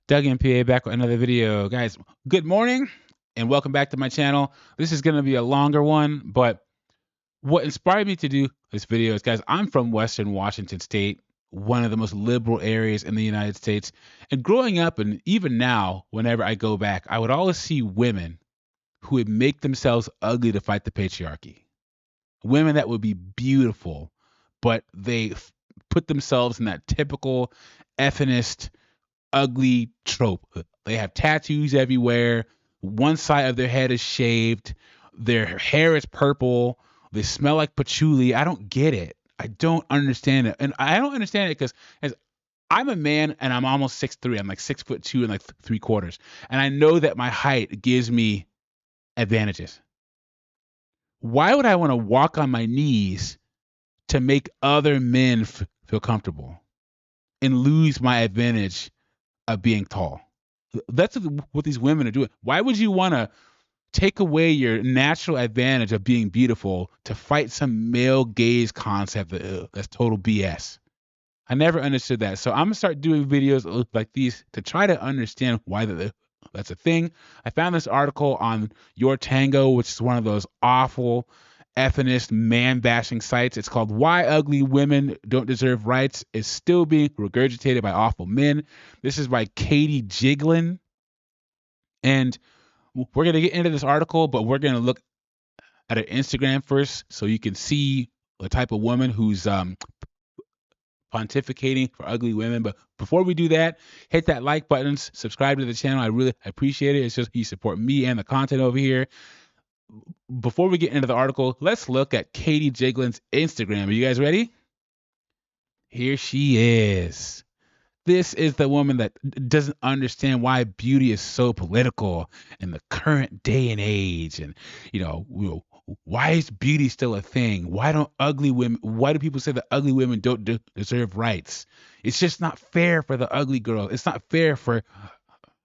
Doug MPA back with another video. Guys, good morning and welcome back to my channel. This is going to be a longer one, but what inspired me to do this video is, guys, I'm from Western Washington State, one of the most liberal areas in the United States. And growing up, and even now, whenever I go back, I would always see women who would make themselves ugly to fight the patriarchy. Women that would be beautiful, but they put themselves in that typical effeminist ugly trope. They have tattoos everywhere. One side of their head is shaved. Their hair is purple. They smell like patchouli. I don't get it. I don't understand it. And I don't understand it because as I'm a man and I'm almost 6'3". I'm like 6'2" and like 3/4. And I know that my height gives me advantages. Why would I want to walk on my knees to make other men feel comfortable and lose my advantage of being tall? That's what these women are doing. Why would you want to take away your natural advantage of being beautiful to fight some male gaze concept that's total BS? I never understood that. So I'm going to start doing videos like these to try to understand why that's a thing. I found this article on YourTango, which is one of those awful effeminist man-bashing sites. It's called Why Ugly Women Don't Deserve Rights. It's still being regurgitated by awful men. This is by Katie Jiglin. And we're going to get into this article, but we're going to look at her Instagram first so you can see the type of woman who's pontificating for ugly women. But before we do that, hit that like button, subscribe to the channel. I really appreciate it. It's just you support me and the content over here. Before we get into the article, let's look at Katie Jiglin's Instagram. Are you guys ready? Here she is. This is the woman that doesn't understand why beauty is so political in the current day and age. And, why is beauty still a thing? Why do people say that ugly women don't deserve rights? It's just not fair for the ugly girl. It's not fair for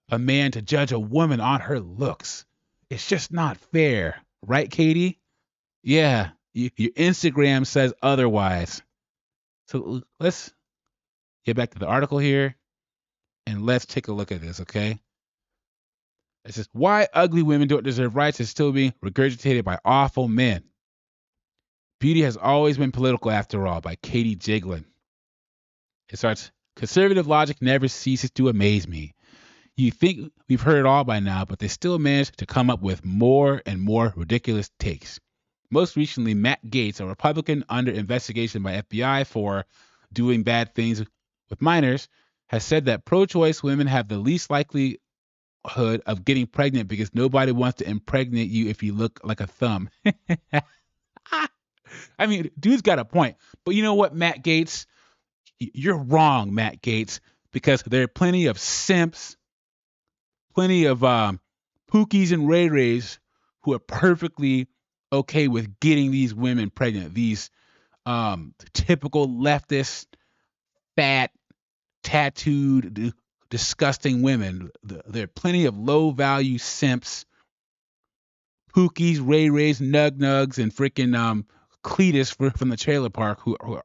a man to judge a woman on her looks. It's just not fair. Right, Katie? Yeah, your Instagram says otherwise. So let's get back to the article here and let's take a look at this, okay? It says, Why Ugly Women Don't Deserve Rights is still being regurgitated by awful men. Beauty has always been political after all, by Katie Jiglin. It starts, Conservative logic never ceases to amaze me. You think we've heard it all by now, but they still manage to come up with more and more ridiculous takes. Most recently, Matt Gaetz, a Republican under investigation by FBI for doing bad things with minors, has said that pro-choice women have the least likelihood of getting pregnant because nobody wants to impregnate you if you look like a thumb. I mean, dude's got a point. But you know what, Matt Gaetz? You're wrong, Matt Gaetz, because there are plenty of simps, plenty of Pookies and Ray Rays who are perfectly okay with getting these women pregnant. These typical leftist, fat, tattooed, disgusting women. There are plenty of low-value simps, Pookies, Ray Rays, Nug Nugs, and freaking Cletus from the trailer park who are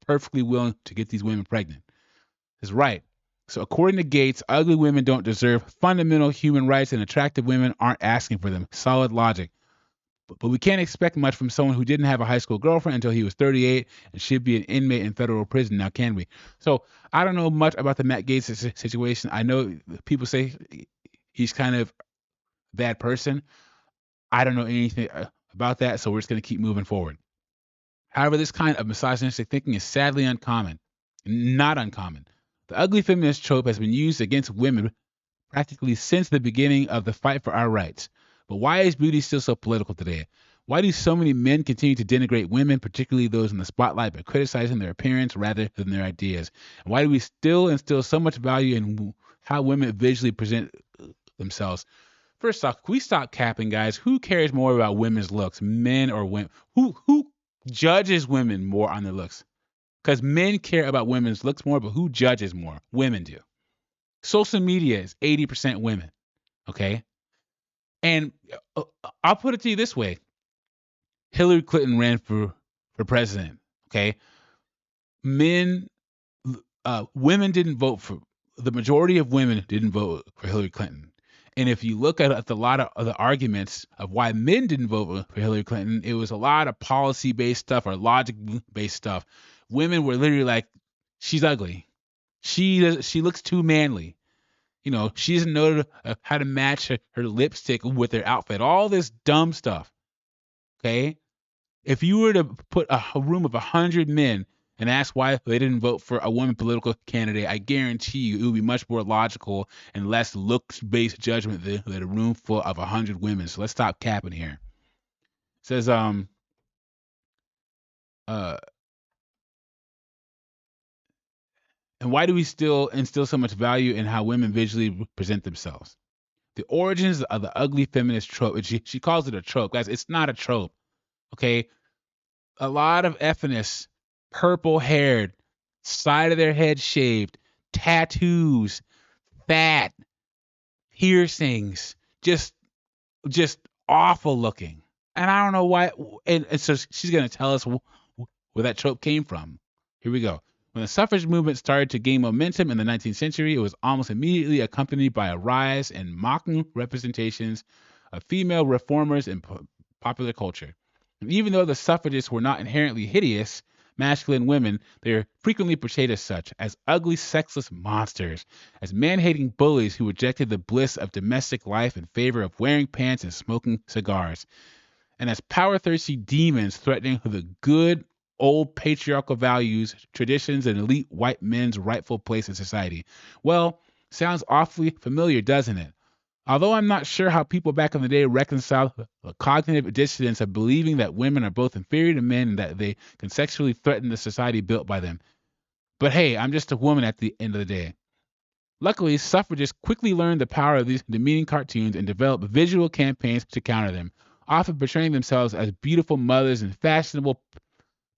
perfectly willing to get these women pregnant. That's right. So according to Gaetz, ugly women don't deserve fundamental human rights and attractive women aren't asking for them. Solid logic. But we can't expect much from someone who didn't have a high school girlfriend until he was 38 and should be an inmate in federal prison now, can we? So I don't know much about the Matt Gaetz situation. I know people say he's kind of a bad person. I don't know anything about that, so we're just going to keep moving forward. However, this kind of misogynistic thinking is sadly uncommon. Not uncommon. The ugly feminist trope has been used against women practically since the beginning of the fight for our rights. But why is beauty still so political today? Why do so many men continue to denigrate women, particularly those in the spotlight, by criticizing their appearance rather than their ideas? And why do we still instill so much value in how women visually present themselves? First off, can we stop capping, guys? Who cares more about women's looks, men or women? Who judges women more on their looks? Because men care about women's looks more, but who judges more? Women do. Social media is 80% women, okay? And I'll put it to you this way. Hillary Clinton ran for president, okay? Women didn't vote for the majority of women didn't vote for Hillary Clinton. And if you look at a lot of the arguments of why men didn't vote for Hillary Clinton, it was a lot of policy-based stuff or logic-based stuff. Women were literally like, she's ugly. She looks too manly. She doesn't know how to match her lipstick with her outfit. All this dumb stuff. Okay? If you were to put a room of 100 men and ask why they didn't vote for a woman political candidate, I guarantee you it would be much more logical and less looks-based judgment than a room full of 100 women. So let's stop capping here. It says, and why do we still instill so much value in how women visually present themselves? The origins of the ugly feminist trope. She calls it a trope. Guys, it's not a trope. Okay? A lot of feminists, purple-haired, side of their head shaved, tattoos, fat, piercings, just awful looking. And I don't know why. And so she's going to tell us where that trope came from. Here we go. When the suffrage movement started to gain momentum in the 19th century, it was almost immediately accompanied by a rise in mocking representations of female reformers in popular culture. And even though the suffragists were not inherently hideous, masculine women, they are frequently portrayed as such, as ugly, sexless monsters, as man-hating bullies who rejected the bliss of domestic life in favor of wearing pants and smoking cigars, and as power-thirsty demons threatening the good old patriarchal values, traditions, and elite white men's rightful place in society. Well, sounds awfully familiar, doesn't it? Although I'm not sure how people back in the day reconciled the cognitive dissonance of believing that women are both inferior to men and that they can sexually threaten the society built by them. But hey, I'm just a woman at the end of the day. Luckily, suffragists quickly learned the power of these demeaning cartoons and developed visual campaigns to counter them, often portraying themselves as beautiful mothers and fashionable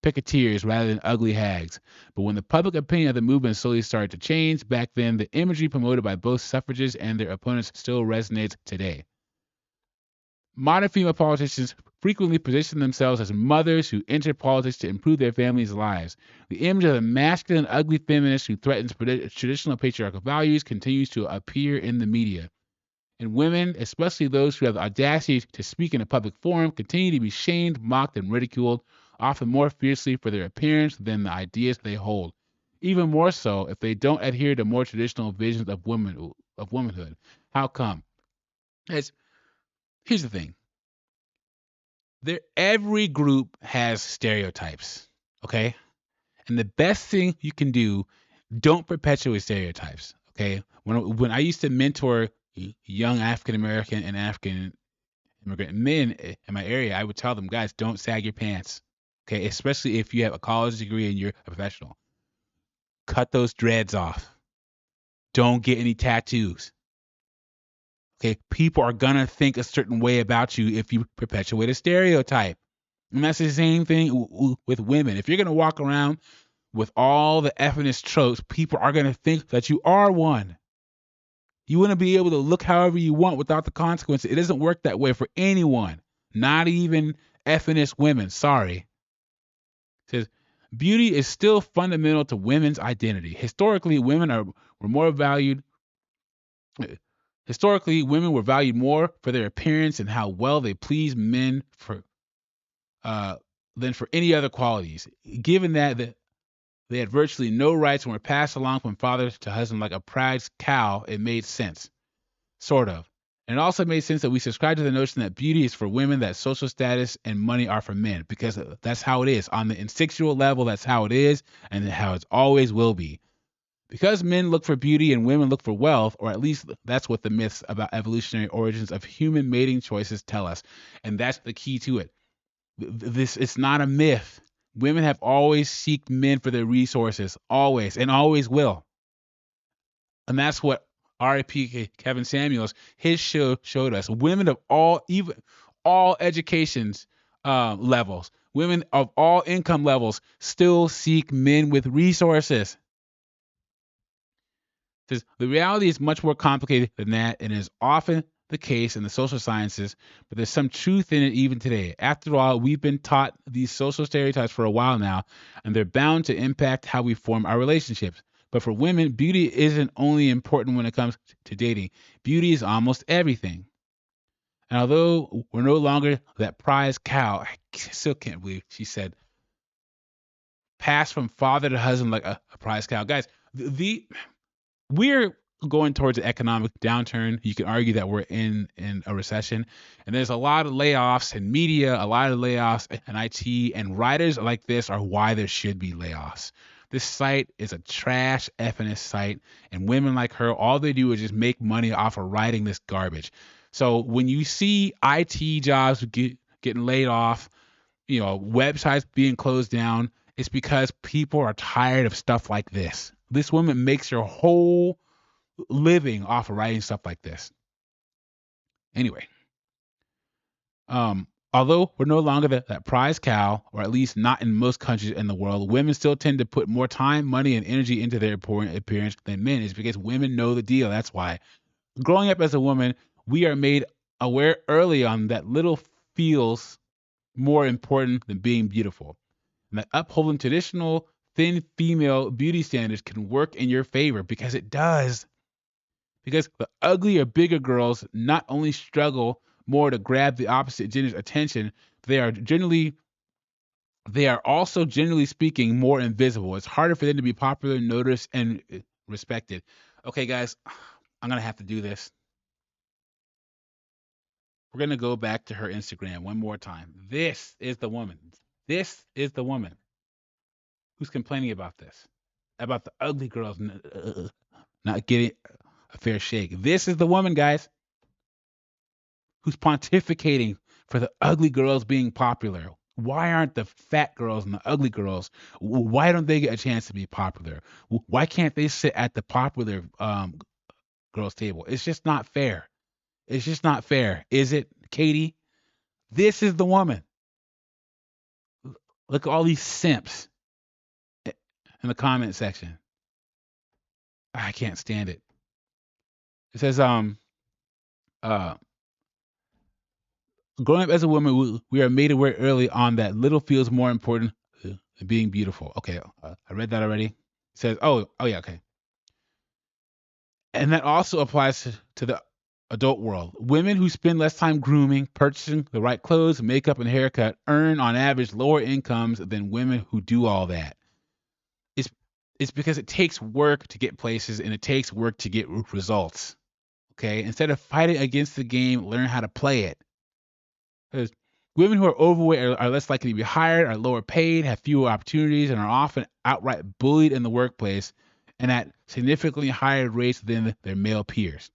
picketeers rather than ugly hags. But when the public opinion of the movement slowly started to change, back then the imagery promoted by both suffragists and their opponents still resonates today. Modern female politicians frequently position themselves as mothers who enter politics to improve their families' lives. The image of the masculine, ugly feminist who threatens traditional patriarchal values continues to appear in the media. And women, especially those who have the audacity to speak in a public forum, continue to be shamed, mocked, and ridiculed, often more fiercely for their appearance than the ideas they hold. Even more so if they don't adhere to more traditional visions of womanhood. How come? Here's the thing. Every group has stereotypes, okay? And the best thing you can do, don't perpetuate stereotypes, okay? When I used to mentor young African American and African immigrant men in my area, I would tell them, guys, don't sag your pants. Okay, especially if you have a college degree and you're a professional. Cut those dreads off. Don't get any tattoos. Okay, people are gonna think a certain way about you if you perpetuate a stereotype. And that's the same thing with women. If you're gonna walk around with all the feminist tropes, people are gonna think that you are one. You want to be able to look however you want without the consequences. It doesn't work that way for anyone, not even feminist women. Sorry. It says, beauty is still fundamental to women's identity. Historically, women were valued more for their appearance and how well they please men than for any other qualities. Given that they had virtually no rights and were passed along from father to husband like a prized cow, it made sense. Sort of. And it also made sense that we subscribe to the notion that beauty is for women, that social status and money are for men, because that's how it is. On the instinctual level, that's how it is, and how it always will be. Because men look for beauty and women look for wealth, or at least that's what the myths about evolutionary origins of human mating choices tell us. And that's the key to it. It's not a myth. Women have always sought men for their resources, always, and always will. And that's what R.I.P. Kevin Samuels, his show showed us. Women of all educations levels, women of all income levels still seek men with resources. The reality is much more complicated than that, and is often the case in the social sciences, but there's some truth in it even today. After all, we've been taught these social stereotypes for a while now, and they're bound to impact how we form our relationships. But for women, beauty isn't only important when it comes to dating. Beauty is almost everything. And although we're no longer that prize cow, I still can't believe she said, pass from father to husband like a prize cow. Guys, we're going towards an economic downturn. You can argue that we're in a recession, and there's a lot of layoffs in media, a lot of layoffs in IT, and writers like this are why there should be layoffs. This site is a trash FNS site, and women like her, all they do is just make money off of writing this garbage. So when you see IT jobs getting laid off, websites being closed down, it's because people are tired of stuff like this. This woman makes her whole living off of writing stuff like this. Anyway, although we're no longer that prize cow, or at least not in most countries in the world, women still tend to put more time, money, and energy into their appearance than men. It's because women know the deal. That's why. Growing up as a woman, we are made aware early on that little feels more important than being beautiful. And that upholding traditional thin female beauty standards can work in your favor, because it does. Because the ugly or bigger girls not only struggle more to grab the opposite gender's attention, they are also, generally speaking, more invisible. It's harder for them to be popular, noticed, and respected. Okay, guys, I'm gonna have to do this. We're gonna go back to her Instagram one more time. This is the woman. This is the woman who's complaining about this, about the ugly girls not getting a fair shake. This is the woman, guys, who's pontificating for the ugly girls being popular. Why aren't the fat girls and the ugly girls? Why don't they get a chance to be popular? Why can't they sit at the popular girls' table? It's just not fair. It's just not fair, is it, Katie? This is the woman. Look at all these simps in the comment section. I can't stand it. It says, growing up as a woman, we are made aware early on that little feels more important than being beautiful. Okay, I read that already. It says, oh yeah, okay. And that also applies to the adult world. Women who spend less time grooming, purchasing the right clothes, makeup, and haircut earn on average lower incomes than women who do all that. It's because it takes work to get places, and it takes work to get results. Okay, instead of fighting against the game, learn how to play it. Because women who are overweight are less likely to be hired, are lower paid, have fewer opportunities, and are often outright bullied in the workplace, and at significantly higher rates than their male peers.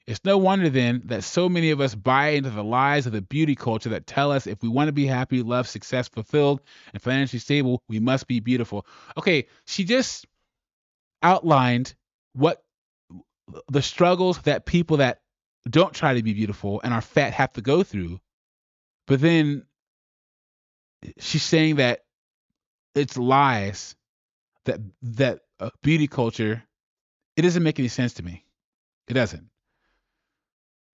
It's no wonder then that so many of us buy into the lies of the beauty culture that tell us if we want to be happy, loved, success, fulfilled, and financially stable, we must be beautiful. Okay, she just outlined what the struggles that people that don't try to be beautiful and are fat have to go through. But then she's saying that it's lies, that beauty culture. It doesn't make any sense to me. It doesn't.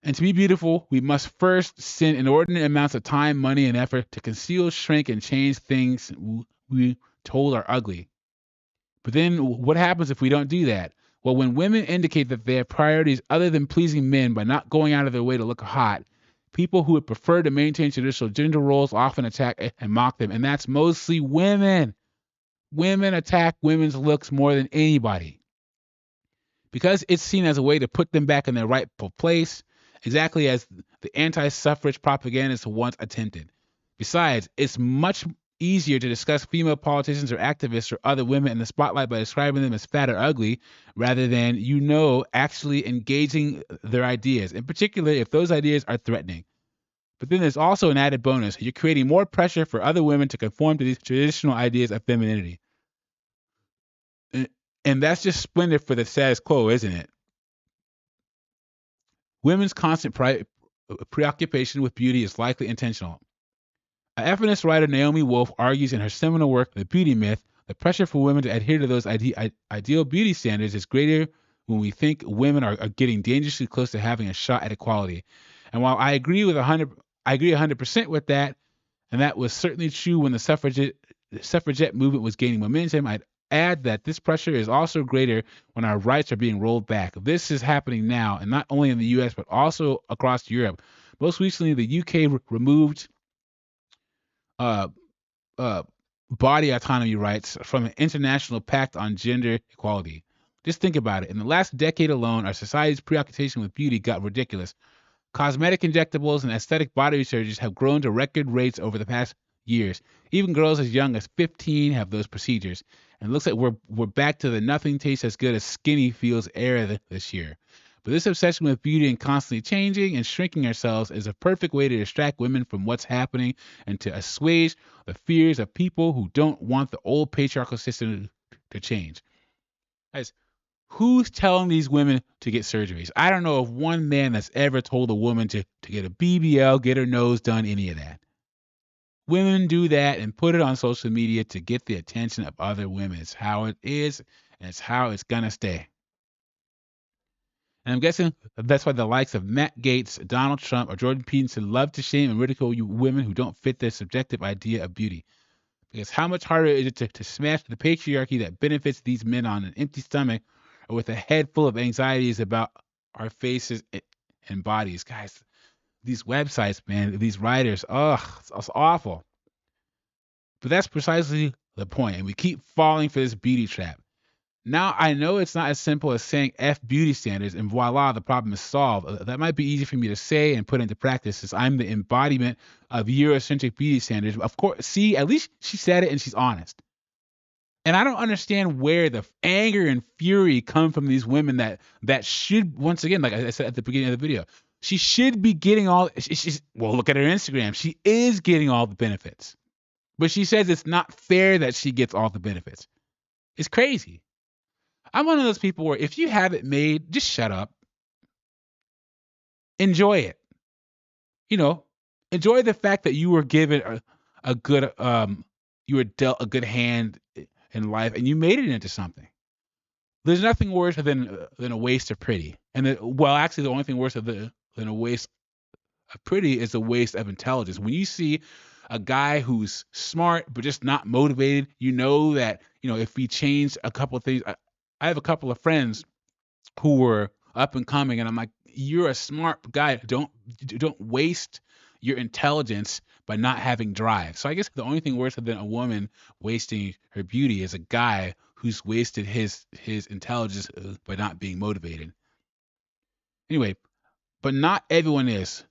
And to be beautiful, we must first spend inordinate amounts of time, money, and effort to conceal, shrink, and change things we told are ugly. But then what happens if we don't do that? Well, when women indicate that they have priorities other than pleasing men by not going out of their way to look hot, people who would prefer to maintain traditional gender roles often attack and mock them. And that's mostly women. Women attack women's looks more than anybody, because it's seen as a way to put them back in their rightful place, exactly as the anti-suffrage propagandists once attempted. Besides, it's much easier to discuss female politicians or activists or other women in the spotlight by describing them as fat or ugly, rather than, actually engaging their ideas, in particular if those ideas are threatening. But then there's also an added bonus. You're creating more pressure for other women to conform to these traditional ideas of femininity. And that's just splendid for the status quo, isn't it? Women's constant preoccupation with beauty is likely intentional. Feminist writer Naomi Wolf argues in her seminal work, The Beauty Myth, the pressure for women to adhere to those ideal beauty standards is greater when we think women are getting dangerously close to having a shot at equality. And while I agree 100% with that, and that was certainly true when the suffragette movement was gaining momentum, add that this pressure is also greater when our rights are being rolled back. This is happening now, and not only in the U.S., but also across Europe. Most recently, the UK removed uh, uh, body autonomy rights from an international pact on gender equality. Just think about it. In the last decade alone, our society's preoccupation with beauty got ridiculous. Cosmetic injectables and aesthetic body surgeries have grown to record rates over the past years. Even girls as young as 15 have those procedures. And it looks like we're back to the nothing tastes as good as skinny feels era this year. But this obsession with beauty and constantly changing and shrinking ourselves is a perfect way to distract women from what's happening and to assuage the fears of people who don't want the old patriarchal system to change. Guys, who's telling these women to get surgeries? I don't know of one man that's ever told a woman to get a BBL, get her nose done, any of that. Women do that and put it on social media to get the attention of other women. It's how it is, and it's how it's going to stay. And I'm guessing that's why the likes of Matt Gaetz, Donald Trump, or Jordan Peterson love to shame and ridicule you women who don't fit their subjective idea of beauty. Because how much harder is it to smash the patriarchy that benefits these men on an empty stomach or with a head full of anxieties about our faces and bodies? Guys, these websites, man, these writers, it's awful. But that's precisely the point, and we keep falling for this beauty trap. Now, I know it's not as simple as saying F beauty standards and voila, the problem is solved. That might be easy for me to say and put into practice since I'm the embodiment of Eurocentric beauty standards. Of course, see, at least she said it and she's honest. And I don't understand where the anger and fury come from these women that should, once again, like I said at the beginning of the video, she should be getting well, look at her Instagram. She is getting all the benefits. But she says it's not fair that she gets all the benefits. It's crazy. I'm one of those people where if you have it made, just shut up. Enjoy it. Enjoy the fact that you were given a good, you were dealt a good hand in life and you made it into something. There's nothing worse than a waste of pretty. And actually, the only thing worse than a waste of pretty is a waste of intelligence. When you see a guy who's smart but just not motivated, you know that if we change a couple of things. I have a couple of friends who were up and coming, and I'm like, you're a smart guy. Don't waste your intelligence by not having drive. So I guess the only thing worse than a woman wasting her beauty is a guy who's wasted his intelligence by not being motivated. Anyway, but not everyone is.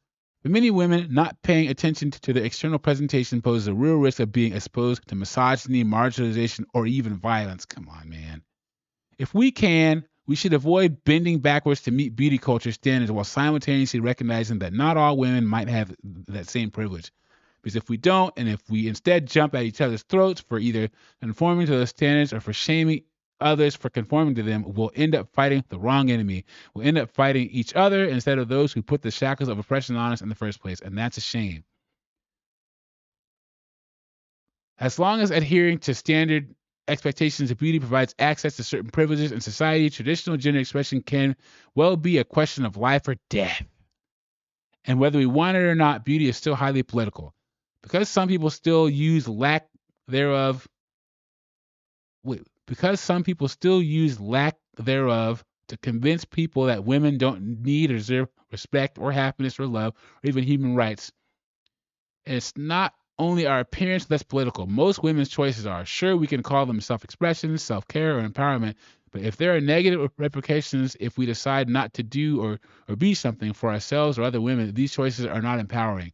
For many women, not paying attention to the external presentation poses a real risk of being exposed to misogyny, marginalization, or even violence. Come on, man. If we can, we should avoid bending backwards to meet beauty culture standards while simultaneously recognizing that not all women might have that same privilege. Because if we don't, and if we instead jump at each other's throats for either conforming to those standards or for shaming others for conforming to them, we'll end up fighting the wrong enemy. We'll end up fighting each other instead of those who put the shackles of oppression on us in the first place, and that's a shame. As long as adhering to standard expectations of beauty provides access to certain privileges in society, traditional gender expression can well be a question of life or death. And whether we want it or not, beauty is still highly political. Because some people still use lack thereof to convince people that women don't need or deserve respect or happiness or love or even human rights. It's not only our appearance that's political. Most women's choices are. Sure, we can call them self-expression, self-care, or empowerment, but if there are negative repercussions if we decide not to do or be something for ourselves or other women, these choices are not empowering.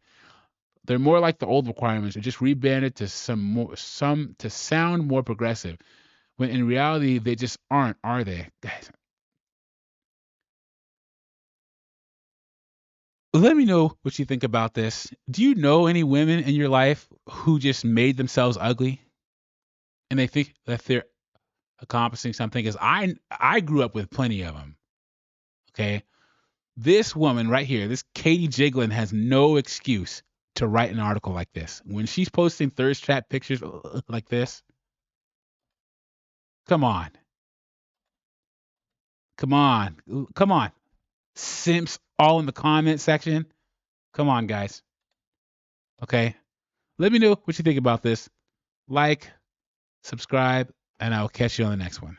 They're more like the old requirements, or just rebranded to to sound more progressive, when in reality they just aren't, are they, guys? Let me know what you think about this. Do you know any women in your life who just made themselves ugly and they think that they're accomplishing something? Because I grew up with plenty of them. Okay, this woman right here, this Katie Jiglin, has no excuse to write an article like this when she's posting thirst trap pictures like this. Come on, come on, come on, simps all in the comment section. Come on, guys. Okay, let me know what you think about this. Like, subscribe, and I will catch you on the next one.